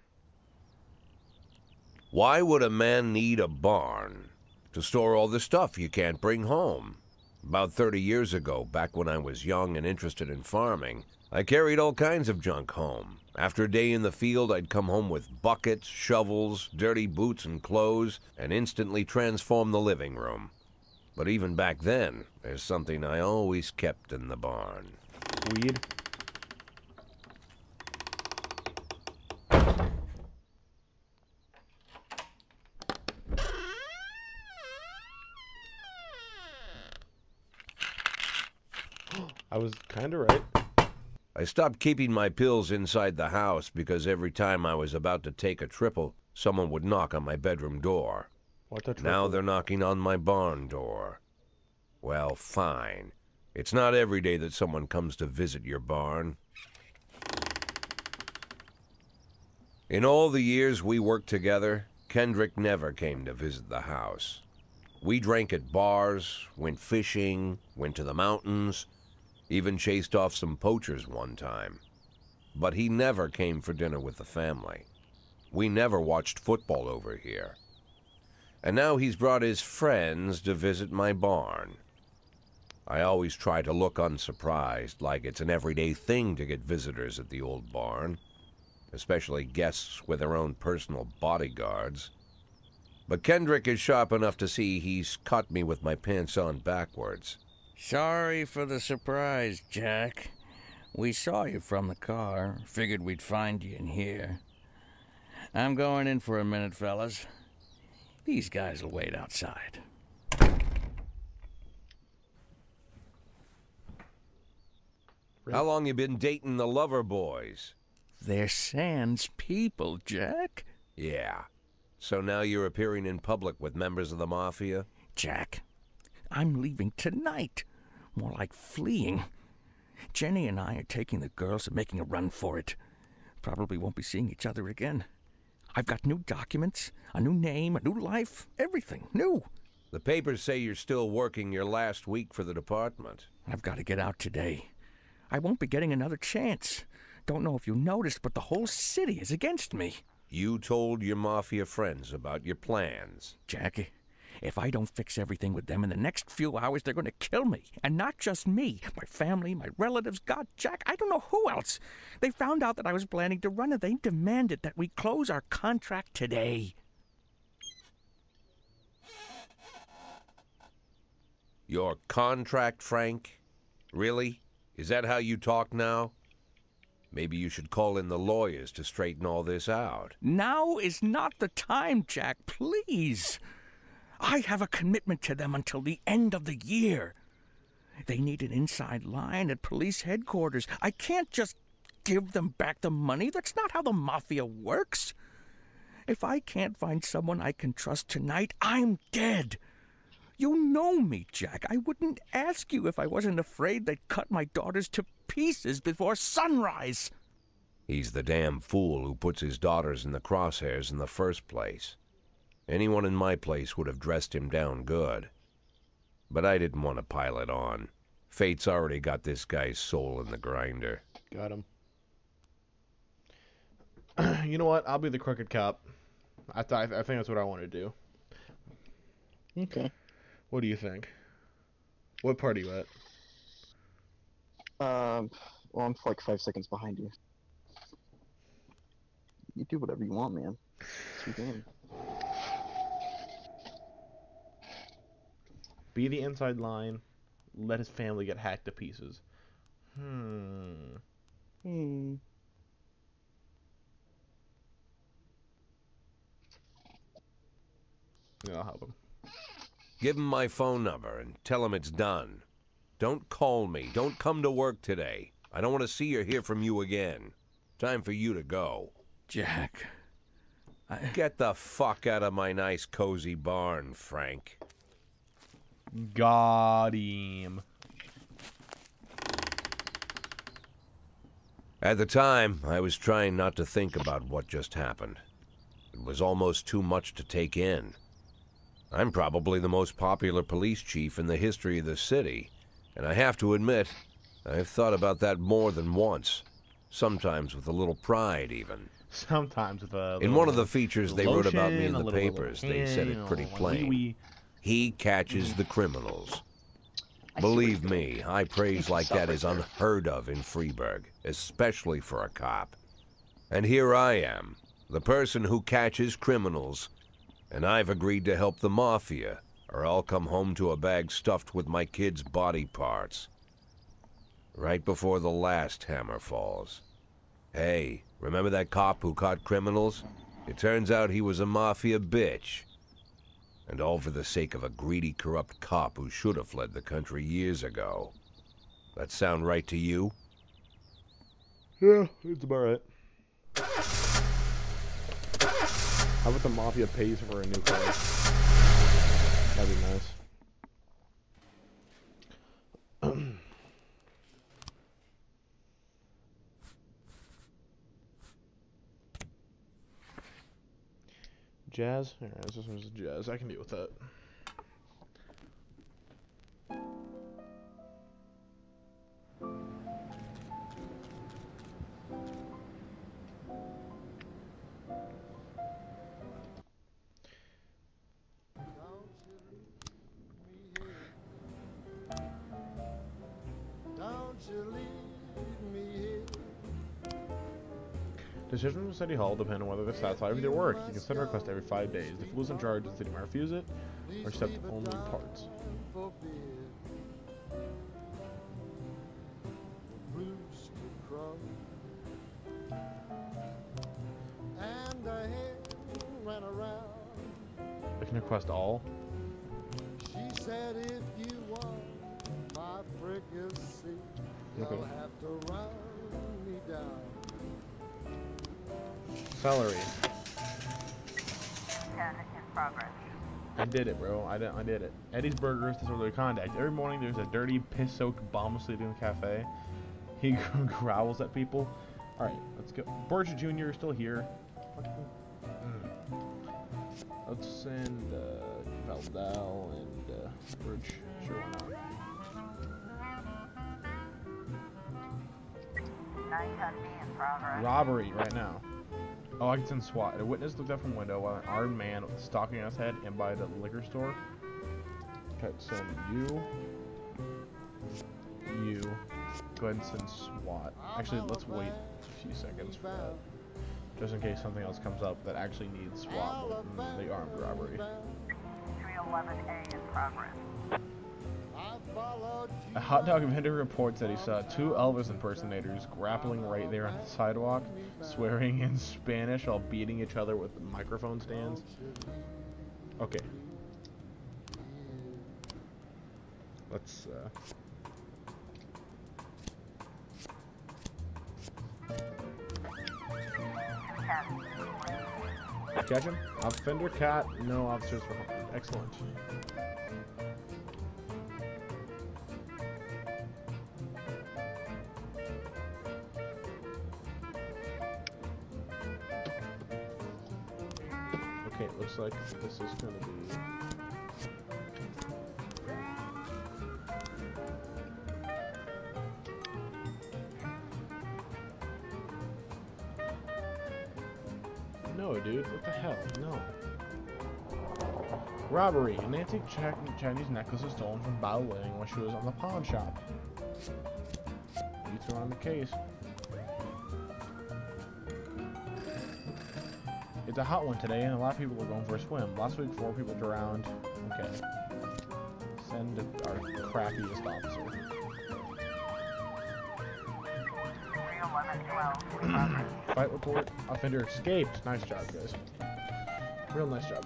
Why would a man need a barn? To store all the stuff you can't bring home. About 30 years ago, back when I was young and interested in farming, I carried all kinds of junk home. After a day in the field, I'd come home with buckets, shovels, dirty boots and clothes, and instantly transform the living room. But even back then, there's something I always kept in the barn. Weed. I was kinda right. I stopped keeping my pills inside the house because every time I was about to take a triple, someone would knock on my bedroom door. What's a triple? Now they're knocking on my barn door. Well, fine. It's not every day that someone comes to visit your barn. In all the years we worked together, Kendrick never came to visit the house. We drank at bars, went fishing, went to the mountains, even chased off some poachers one time. But he never came for dinner with the family. We never watched football over here. And now he's brought his friends to visit my barn. I always try to look unsurprised, like it's an everyday thing to get visitors at the old barn, especially guests with their own personal bodyguards. But Kendrick is sharp enough to see he's caught me with my pants on backwards. Sorry for the surprise, Jack. We saw you from the car. Figured we'd find you in here. I'm going in for a minute, fellas. These guys will wait outside. How long you been dating the lover boys? They're Sans people, Jack. Yeah. So now you're appearing in public with members of the Mafia? Jack, I'm leaving tonight. More like fleeing. Jenny and I are taking the girls and making a run for it. Probably won't be seeing each other again. I've got new documents, a new name, a new life, everything new. The papers say you're still working your last week for the department. I've got to get out today. I won't be getting another chance. Don't know if you noticed, but the whole city is against me. You told your Mafia friends about your plans. Jackie, if I don't fix everything with them in the next few hours, they're going to kill me. And not just me. My family, my relatives, God, Jack, I don't know who else. They found out that I was planning to run and they demanded that we close our contract today. Your contract, Frank? Really? Is that how you talk now? Maybe you should call in the lawyers to straighten all this out. Now is not the time, Jack, please. I have a commitment to them until the end of the year. They need an inside line at police headquarters. I can't just give them back the money. That's not how the Mafia works. If I can't find someone I can trust tonight, I'm dead. You know me, Jack. I wouldn't ask you if I wasn't afraid they'd cut my daughters to pieces before sunrise. He's the damn fool who puts his daughters in the crosshairs in the first place. Anyone in my place would have dressed him down good. But I didn't want to pile it on. Fate's already got this guy's soul in the grinder. Got him. You know what? I'll be the crooked cop. I think that's what I want to do. Okay. What do you think? What part are you at? Well, I'm like 5 seconds behind you. You do whatever you want, man. It's your game. Be the inside line. Let his family get hacked to pieces. Yeah, I'll help him. Give him my phone number and tell him it's done. Don't call me. Don't come to work today. I don't want to see or hear from you again. Time for you to go. Jack, Get the fuck out of my nice cozy barn, Frank. Got him. At the time, I was trying not to think about what just happened. It was almost too much to take in. I'm probably the most popular police chief in the history of the city, and I have to admit, I've thought about that more than once. Sometimes with a little pride, even. Sometimes with a In one of the features they wrote about me in the lotion, papers, they said it pretty plain. He catches the criminals. Believe me, high praise like that is unheard of in Freeburg, especially for a cop. And here I am, the person who catches criminals, and I've agreed to help the Mafia, or I'll come home to a bag stuffed with my kids' body parts. Right before the last hammer falls. Hey, remember that cop who caught criminals? It turns out he was a Mafia bitch. And all for the sake of a greedy, corrupt cop who should have fled the country years ago. That sound right to you? Yeah, it's about right. How about the Mafia pays for a new car? That'd be nice. Jazz? Alright, this one's Jazz. I can deal with that. Decisions from City Hall depend on whether they're satisfied with your work. You can send a request every 5 days. If who's in charge, the city might refuse it or accept only parts. I can request all. She said if you want my fricassee, you'll have to run me down. Celery. 10 in progress. I did it, bro. I did it. Eddie's Burgers, disorderly conduct. Every morning there's a dirty, piss-soaked bomb asleep in the cafe. He growls at people. Alright, let's go. Burge Jr. is still here. Let's send Valdal and Burge. Sure, why not? 910 in progress. Robbery right now. Oh, I can send SWAT. A witness looked out from a window while an armed man with a stocking on his head and by the liquor store. Okay, send you. Go ahead and send SWAT. Actually, let's wait a few seconds for that. Just in case something else comes up that actually needs SWAT more than the armed robbery. 311A in progress. A hot dog vendor reports that he saw 2 Elvis impersonators grappling right there on the sidewalk, swearing in Spanish while beating each other with microphone stands. Okay. Let's, catch him? Offender cat, no officers for harm. Excellent. Okay, it looks like this is going to be... No, dude, what the hell? No. Robbery. An antique Chinese necklace was stolen from Bao Ling when she was on the pawn shop. You two are on the case. It's a hot one today, and a lot of people are going for a swim. Last week, 4 people drowned. Okay. Send our crappiest officer. 31112. Fight report. Offender escaped. Nice job, guys. Real nice job.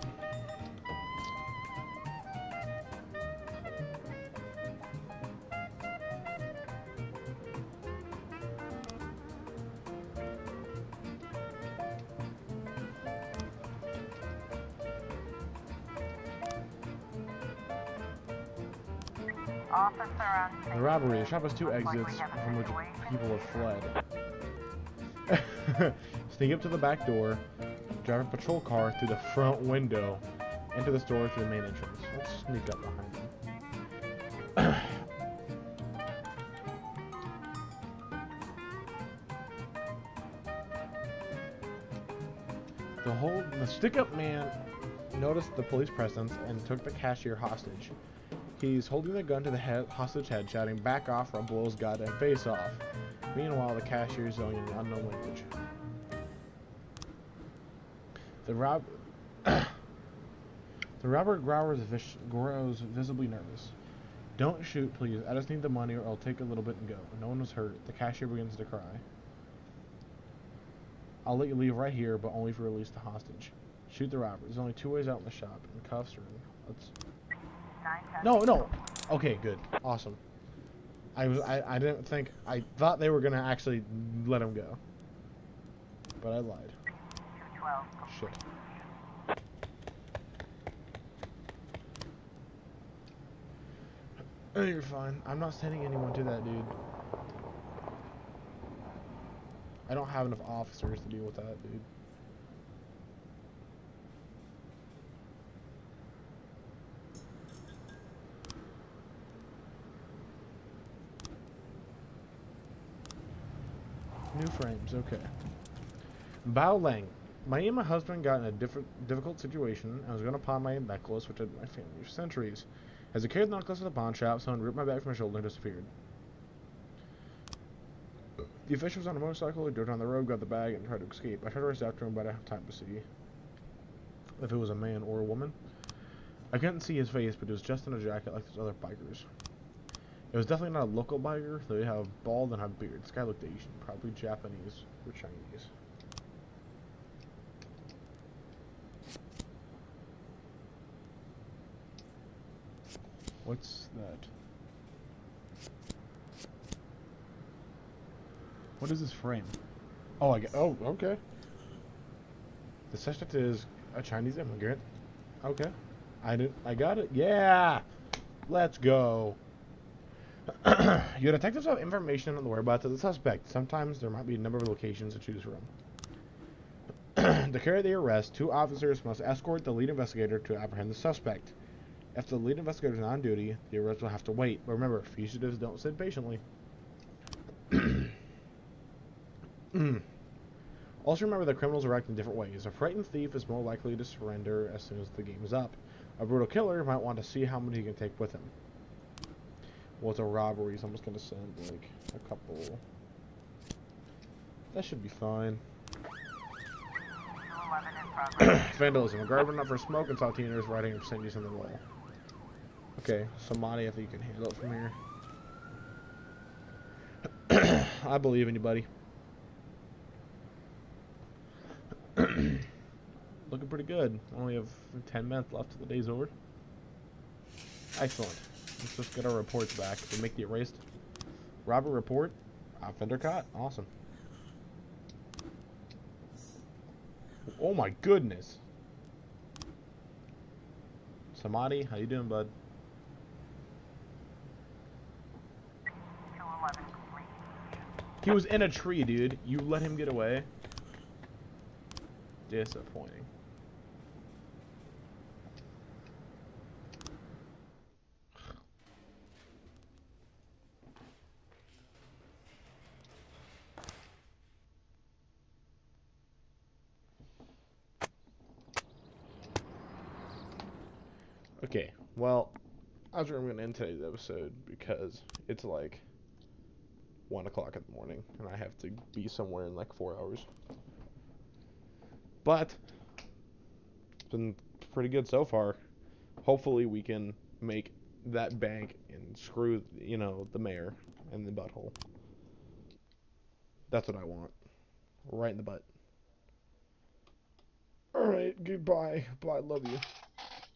Officer on scene. The robbery. The shop has 2 exits from which people have fled. Sneak up to the back door, drive a patrol car through the front window, enter the store through the main entrance. Let's sneak up behind them. The stick-up man noticed the police presence and took the cashier hostage. He's holding the gun to the hostage head, shouting, "Back off or I'll blow his goddamn face off." Meanwhile, the cashier is yelling in an unknown language. The robber grows visibly nervous. "Don't shoot, please. I just need the money or I'll take a little bit and go." No one was hurt. The cashier begins to cry. "I'll let you leave right here, but only if you release the hostage." Shoot the robber. There's only 2 ways out in the shop, and cuffs are in. Let's... No. Okay, good. Awesome. I didn't think... I thought they were going to actually let him go. But I lied. 212. Shit. Oh, you're fine. I'm not sending anyone to that dude. I don't have enough officers to deal with that dude. new frames, okay. Bao Lang. Me and my husband got in a difficult situation. I was going to pawn my necklace, which had been my family for centuries. As I carried the necklace to the pawn shop, someone ripped my bag from my shoulder and disappeared. The official was on a motorcycle. He drove down the road, grabbed the bag, and tried to escape. I tried to race after him, but I didn't have time to see if it was a man or a woman. I couldn't see his face, but he was just in a jacket like those other bikers. It was definitely not a local biker, though he had bald and had beard. This guy looked Asian, probably Japanese or Chinese. What's that? What is this frame? Oh, I get. Oh, okay. The suspect is a Chinese immigrant. Okay, I got it. Yeah, let's go. Your detectives have information on the whereabouts of the suspect. Sometimes there might be a number of locations to choose from. To carry the arrest, 2 officers must escort the lead investigator to apprehend the suspect. If the lead investigator is not on duty, the arrest will have to wait. But remember, fugitives don't sit patiently. Also remember that criminals are acting in different ways. A frightened thief is more likely to surrender as soon as the game is up. A brutal killer might want to see how many he can take with him. Well, it's a robbery, so I'm just going to send, like, a couple. That should be fine. Vandalism. A guard went up for smoke and saw teenagers writing obscenities on the wall. Okay, Somali, I think you can handle it from here. I believe in you, buddy. Looking pretty good. Only have 10 minutes left till the day's over. Excellent. Let's just get our reports back. We make the erased robber report. Offender caught. Awesome. Oh my goodness. Samadhi, how you doing, bud? He was in a tree, dude. You let him get away. Disappointing. Okay, well, I'm going to end today's episode because it's like 1 o'clock in the morning and I have to be somewhere in like 4 hours. But it's been pretty good so far. Hopefully we can make that bank and screw, you know, the mayor in the butthole. That's what I want. Right in the butt. Alright, goodbye. Bye, love you.